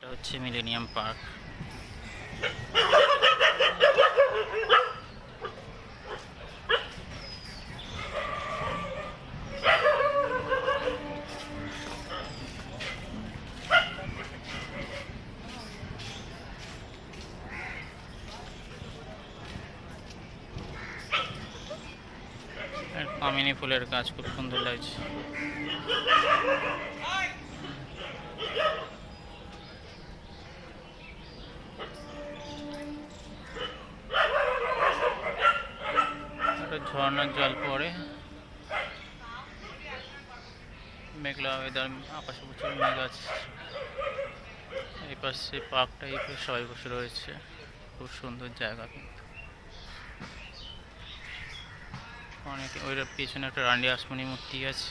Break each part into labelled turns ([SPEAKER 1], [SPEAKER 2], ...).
[SPEAKER 1] এটা হচ্ছে millennium park. কামিনী ফুলের গাছ খুব সুন্দর লাগছে। একটা ঝর্ণার জল পড়ে, মেঘলা ওয়েদার, আকাশে প্রচুর মেঘ আছে। এই পাশে পার্ক টাইপের সবাই বসে রয়েছে, খুব সুন্দর জায়গা। কিন্তু অনেকে ওই পেছনে একটা রানী আসমনি মূর্তি আছে।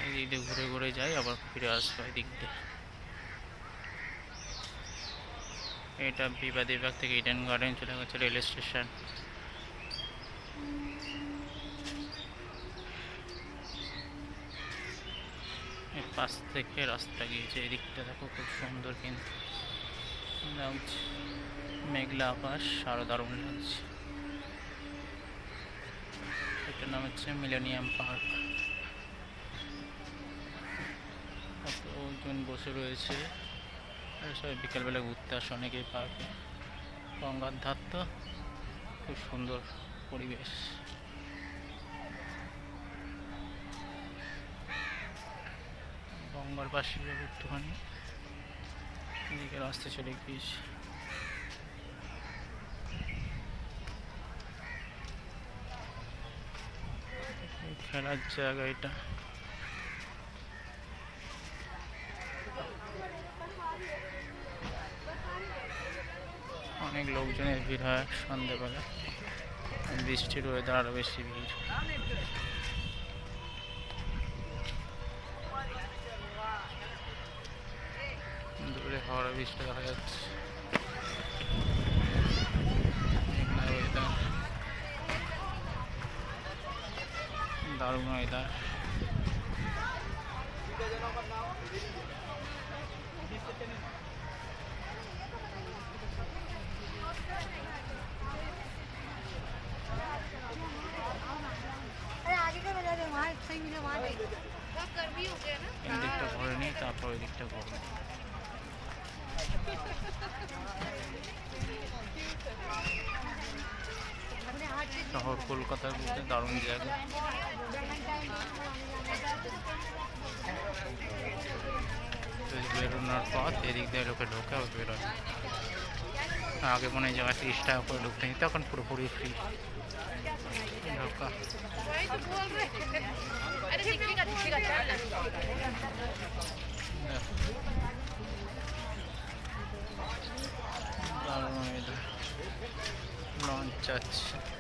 [SPEAKER 1] এই দিক দিয়ে ঘুরে ঘুরে যাই, আবার ফিরে আসবো এই দিক দিয়ে। এটা বিবাদী বিভাগ থেকে ইডেন গার্ডেন চলে গেছে রেল স্টেশন। এর পাশ থেকে রাস্তা গিয়েছে, এই দিকটা দেখো খুব সুন্দর কিন্তু লাগছে, মেঘলা আকাশ আরো দারুণ লাগছে। এটার নাম হচ্ছে মিলেনিয়াম পার্ক। কতজন বসে রয়েছে, সবাই বিকেলবেলা ঘুরতে আসে অনেকেই পার্কে। গঙ্গার ধার তো, খুব সুন্দর পরিবেশ। গঙ্গার পাশে একটুখানি এদিকে রাস্তা চলে গিয়েছে। খেলার জায়গা এটা। অনেক লোকজনের ভিড় হয় সন্ধ্যেবেলা, বৃষ্টির ওয়েদার আরো বেশি ভিড়। দূরে হাওড়া বৃষ্টি দেখা যাচ্ছে। দারুণ ওয়েদার। এদিকটা ঘুরে নিই, তারপর ওই দিকটা ঘুরবো। শহর কলকাতার মধ্যে দারুণ জায়গা। বেরোনোর পথ এদিক দিয়ে লোকে ঢোকে আর বেরোয়। আগে মনে হয় জায়গা 30 টাকা করে ঢুকতে নিত, এখন পুরোপুরি ফ্রি ঢোকা। লঞ্চ আছে।